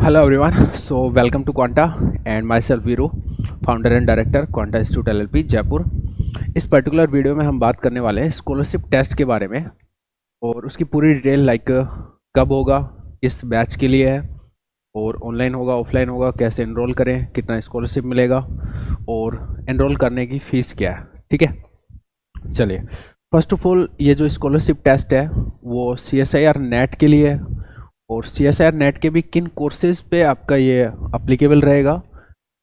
Hello everyone, so welcome to Quanta and myself Viru, founder and director quanta institute LLP Jaipur. इस particular video में हम बात करने वाले हैं स्कॉलरशिप टेस्ट के बारे में और उसकी पूरी डिटेल लाइक कब होगा, किस बैच के लिए है और ऑनलाइन होगा ऑफलाइन होगा, कैसे एनरोल करें, कितना स्कॉलरशिप मिलेगा और एनरोल करने की फ़ीस क्या है। ठीक है, चलिए फर्स्ट ऑफ ऑल ये जो स्कॉलरशिप टेस्ट है वो CSIR नेट के लिए है और CSIR नेट के भी किन कोर्सेज पे आपका ये अप्लीकेबल रहेगा।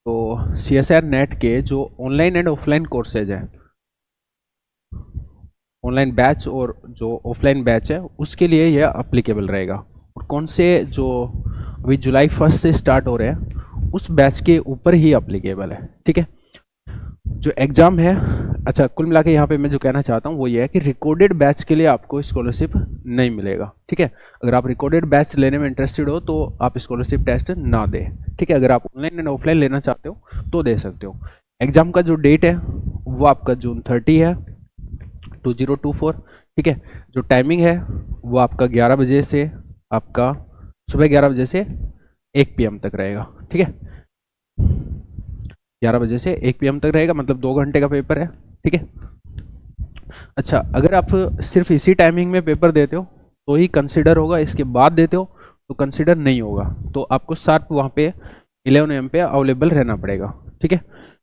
तो CSIR नेट के जो ऑनलाइन एंड ऑफलाइन कोर्सेज हैं, ऑनलाइन बैच और जो ऑफलाइन बैच है उसके लिए यह अप्लीकेबल रहेगा। और कौन से जो अभी जुलाई 1 से स्टार्ट हो रहे हैं उस बैच के ऊपर ही अप्लीकेबल है। ठीक है, जो एग्ज़ाम है, अच्छा कुल मिला के यहाँ पे मैं जो कहना चाहता हूँ वो ये है कि रिकॉर्डेड बैच के लिए आपको स्कॉलरशिप नहीं मिलेगा। ठीक है, अगर आप रिकॉर्डेड बैच लेने में इंटरेस्टेड हो तो आप स्कॉलरशिप टेस्ट ना दें। ठीक है, अगर आप ऑनलाइन एंड ऑफलाइन लेना चाहते हो तो दे सकते हो। एग्ज़ाम का जो डेट है वो आपका जून 30 है 2024। ठीक है, जो टाइमिंग है वो आपका 11 बजे से आपका सुबह 11 बजे से 1 PM तक रहेगा। ठीक है, 11 बजे से 1 PM तक रहेगा, मतलब 2 घंटे का पेपर है। ठीक है, अच्छा अगर आप सिर्फ इसी टाइमिंग में पेपर देते हो तो ही कंसिडर होगा, इसके बाद देते हो तो कंसिडर नहीं होगा। तो आपको शार्प वहाँ पे 11 AM पे अवेलेबल रहना पड़ेगा। ठीक है,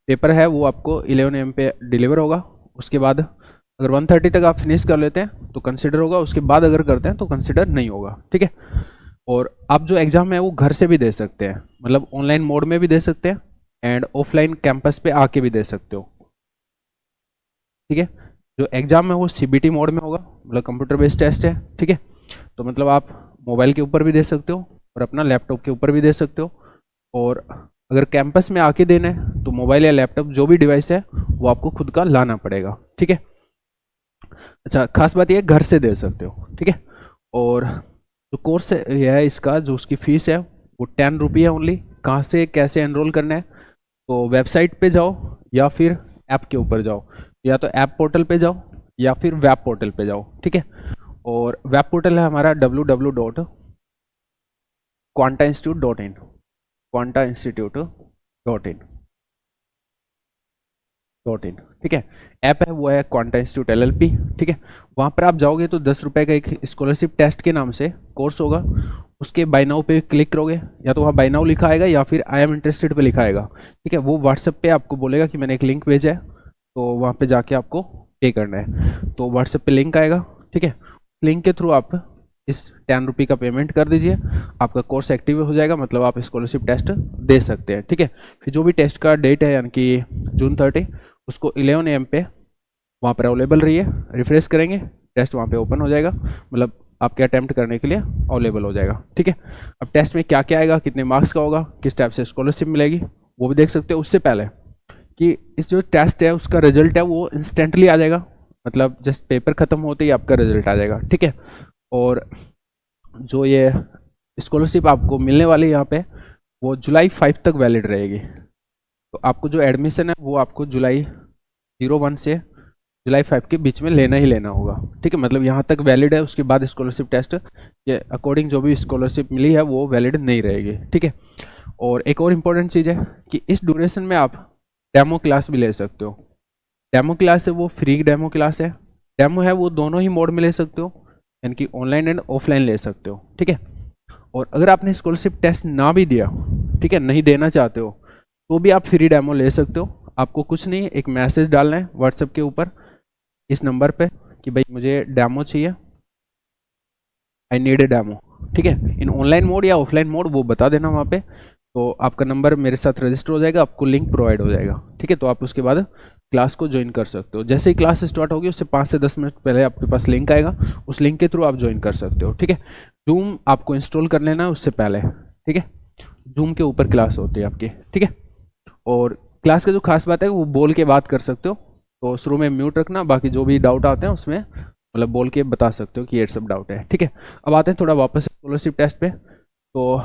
पेपर है वो आपको 11 AM पे डिलीवर होगा। उसके बाद अगर 1:30 तक आप फिनिश कर लेते हैं तो कंसिडर होगा, उसके बाद अगर करते हैं तो कंसिडर नहीं होगा। ठीक है, और आप जो एग्ज़ाम है वो घर से भी दे सकते हैं, मतलब ऑनलाइन मोड में भी दे सकते हैं एंड ऑफलाइन कैंपस पे आके भी दे सकते हो। ठीक है, जो एग्ज़ाम है वो CBT मोड में होगा, मतलब कंप्यूटर बेस्ड टेस्ट है। ठीक है, तो मतलब आप मोबाइल के ऊपर भी दे सकते हो और अपना लैपटॉप के ऊपर भी दे सकते हो। और अगर कैंपस में आके देना है तो मोबाइल या लैपटॉप जो भी डिवाइस है वो आपको खुद का लाना पड़ेगा। ठीक है, अच्छा खास बात यह है घर से दे सकते हो। ठीक है, और जो कोर्स है इसका जो उसकी फ़ीस है वो 10 रुपये है ओनली। कहाँ से कैसे एनरोल करना है, तो वेबसाइट पे जाओ या फिर ऐप के ऊपर जाओ, या तो ऐप पोर्टल पे जाओ या फिर वेब पोर्टल पे जाओ। ठीक है, और वेब पोर्टल है हमारा www.quantainstitute.in quantainstitute.in। ठीक है, ऐप है वो है क्वांटा इंस्टीट्यूट LLP। ठीक है, वहाँ पर आप जाओगे तो 10 रुपये का एक स्कॉलरशिप टेस्ट के नाम से कोर्स होगा, उसके बाय नाउ पे क्लिक करोगे, या तो वहाँ बाय नाउ लिखा आएगा या फिर आई एम इंटरेस्टेड पे लिखा आएगा। ठीक है, वो व्हाट्सएप पे आपको बोलेगा कि मैंने एक लिंक भेजा है, तो वहाँ पे जाके आपको पे करना है, तो व्हाट्सएप पे लिंक आएगा। ठीक है, लिंक के थ्रू आप इस 10 रुपये का पेमेंट कर दीजिए, आपका कोर्स एक्टिव हो जाएगा, मतलब आप स्कॉलरशिप टेस्ट दे सकते हैं। ठीक है, फिर जो भी टेस्ट का डेट है यानी कि जून 30 उसको 11 AM पे वहाँ पर अवेलेबल रहिए। रिफ्रेश करेंगे टेस्ट वहाँ पे ओपन हो जाएगा, मतलब आपके अटैम्प्ट करने के लिए अवेलेबल हो जाएगा। ठीक है, अब टेस्ट में क्या क्या आएगा, कितने मार्क्स का होगा, किस टाइप से स्कॉलरशिप मिलेगी वो भी देख सकते हो। उससे पहले कि इस जो टेस्ट है उसका रिजल्ट है वो इंस्टेंटली आ जाएगा, मतलब जस्ट पेपर ख़त्म होते ही आपका रिजल्ट आ जाएगा। ठीक है, और जो ये स्कॉलरशिप आपको मिलने वाली है यहाँ पे वो जुलाई 5 तक वैलिड रहेगी। तो आपको जो एडमिशन है वो आपको जुलाई 01 से जुलाई 5 के बीच में लेना ही लेना होगा। ठीक है, मतलब यहाँ तक वैलिड है, उसके बाद स्कॉलरशिप टेस्ट के अकॉर्डिंग जो भी स्कॉलरशिप मिली है वो वैलिड नहीं रहेगी। ठीक है, और एक और इम्पोर्टेंट चीज़ है कि इस ड्यूरेशन में आप डेमो क्लास भी ले सकते हो। डेमो क्लास है वो फ्री डेमो क्लास है, डेमो है वो दोनों ही मोड में ले सकते हो, यानी कि ऑनलाइन एंड ऑफलाइन ले सकते हो। ठीक है, और अगर आपने स्कॉलरशिप टेस्ट ना भी दिया, ठीक है, नहीं देना चाहते हो, तो भी आप फ्री डेमो ले सकते हो। आपको कुछ नहीं, एक मैसेज डालना है व्हाट्सएप के ऊपर इस नंबर पे कि भाई मुझे डेमो चाहिए, आई नीड ए डेमो। ठीक है, इन ऑनलाइन मोड या ऑफलाइन मोड वो बता देना वहाँ पे, तो आपका नंबर मेरे साथ रजिस्टर हो जाएगा, आपको लिंक प्रोवाइड हो जाएगा। ठीक है, तो आप उसके बाद क्लास को ज्वाइन कर सकते हो। जैसे ही क्लास स्टार्ट होगी उससे 5 से 10 मिनट पहले आपके पास लिंक आएगा, उस लिंक के थ्रू आप ज्वाइन कर सकते हो। ठीक है, जूम आपको इंस्टॉल कर लेना है उससे पहले। ठीक है, जूम के ऊपर क्लास होती है आपकी। ठीक है, और क्लास का जो खास बात है वो बोल के बात कर सकते हो, तो शुरू में म्यूट रखना, बाकी जो भी डाउट आते हैं उसमें मतलब बोल के बता सकते हो कि ये सब डाउट है। ठीक है, अब आते हैं थोड़ा वापस स्कॉलरशिप टेस्ट पे। तो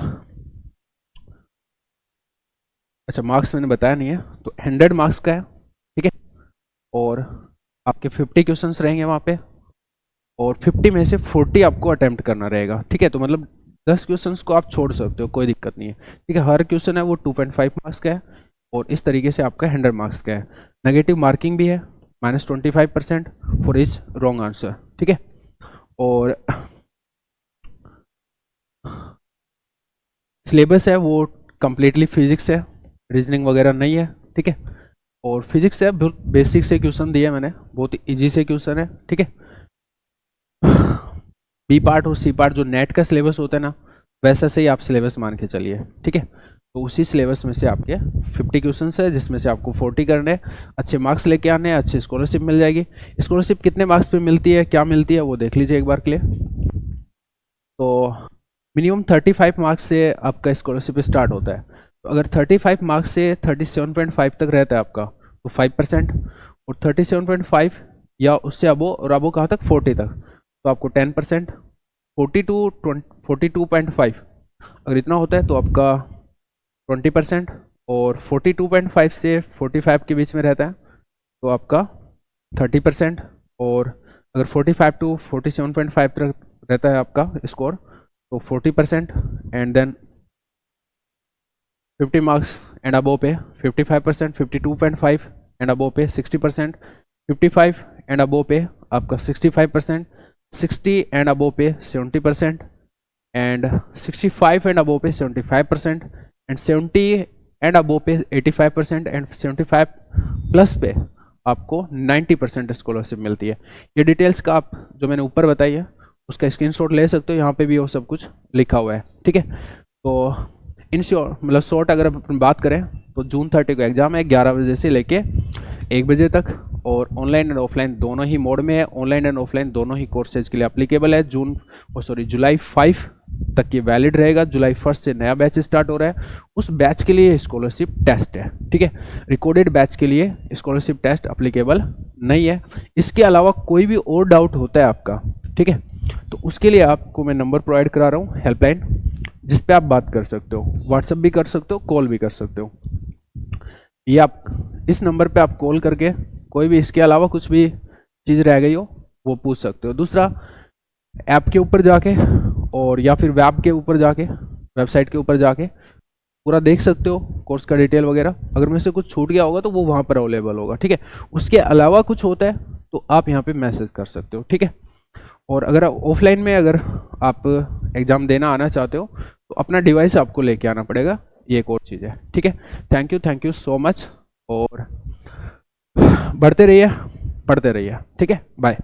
अच्छा मार्क्स मैंने बताया नहीं है, तो 100 मार्क्स का है। ठीक है, और आपके 50 क्वेश्चंस रहेंगे वहाँ पे, और 50 में से 40 आपको अटेम्प्ट करना रहेगा। ठीक है, तो मतलब 10 क्वेश्चंस को आप छोड़ सकते हो, कोई दिक्कत नहीं है, ठीक है। हर क्वेश्चन है वो 2.5 मार्क्स का है और इस तरीके से आपका 100 मार्क्स का है। नेगेटिव मार्किंग भी है -25% फॉर इच रॉन्ग आंसर, ठीक है। और सिलेबस है वो कंप्लीटली फिजिक्स है, रीजनिंग वगैरह नहीं है, ठीक है। और फिजिक्स है, बहुत बेसिक से क्वेश्चन दिए मैंने, बहुत इजी से क्वेश्चन है, ठीक है। बी पार्ट और सी पार्ट जो नेट का सिलेबस होता है ना, वैसा से ही आप सिलेबस मान के चलिए, ठीक है। तो उसी सिलेबस में से आपके 50 क्वेश्चन है, जिसमें से आपको 40 करने हैं, अच्छे मार्क्स लेके आने हैं, अच्छी स्कॉलरशिप मिल जाएगी। स्कॉलरशिप कितने मार्क्स पे मिलती है, क्या मिलती है, वो देख लीजिए एक बार के लिए। तो मिनिमम 35 मार्क्स से आपका स्कॉलरशिप स्टार्ट होता है। तो अगर 35 मार्क्स से 37.5 तक रहता है आपका तो 5%, और 37.5 या उससे अबो, और अबो कहाँ तक 40 तक, तो आपको 10%। 42.5 अगर इतना होता है तो आपका 20%, और 42.5 से 45 के बीच में रहता है तो आपका 30%, और अगर 45 टू 47.5 तक रहता है आपका स्कोर तो 40%, and then 50 marks and above पे 55%, 52.5 एंड अबो पे 60%, 55 एंड अबो पे आपका 65%, 60 एंड अबो पे 70%, एंड 65 एंड अबो पे 75%, एंड 70 एंड अबो पे 85%, एंड 75 प्लस पे आपको 90% स्कॉलरशिप मिलती है। ये डिटेल्स का आप जो मैंने ऊपर बताई है उसका स्क्रीनशॉट ले सकते हो, यहाँ पे भी वो सब कुछ लिखा हुआ है, ठीक है। तो इन शॉर्ट मतलब शॉर्ट अगर अपन बात करें तो जून 30 को एग्जाम है, 11 बजे से लेके 1 बजे तक, और ऑनलाइन एंड ऑफलाइन दोनों ही मोड में है। ऑनलाइन एंड ऑफलाइन दोनों ही कोर्सेज के लिए अप्लीकेबल है। जुलाई 5 तक ये वैलिड रहेगा। जुलाई 1 से नया बैच स्टार्ट हो रहा है, उस बैच के लिए स्कॉलरशिप टेस्ट है, ठीक है। रिकॉर्डेड बैच के लिए स्कॉलरशिप टेस्ट अप्लीकेबल नहीं है। इसके अलावा कोई भी और डाउट होता है आपका, ठीक है, तो उसके लिए आपको मैं नंबर प्रोवाइड करा रहा हूँ, हेल्पलाइन, जिस पे आप बात कर सकते हो, व्हाट्सएप भी कर सकते हो, कॉल भी कर सकते हो। ये आप इस नंबर पे आप कॉल करके कोई भी इसके अलावा कुछ भी चीज़ रह गई हो वो पूछ सकते हो। दूसरा, ऐप के ऊपर जाके और या फिर वेब के ऊपर जाके, वेबसाइट के ऊपर जाके पूरा देख सकते हो कोर्स का डिटेल वगैरह। अगर में से कुछ छूट गया होगा तो वो वहाँ पर अवेलेबल होगा, ठीक है। उसके अलावा कुछ होता है तो आप यहाँ पे मैसेज कर सकते हो, ठीक है। और अगर ऑफलाइन में अगर आप एग्ज़ाम देना आना चाहते हो तो अपना डिवाइस आपको लेके आना पड़ेगा, ये एक और चीज़ है, ठीक है। थैंक यू सो मच, और बढ़ते रहिए, पढ़ते रहिए, ठीक है, बाय।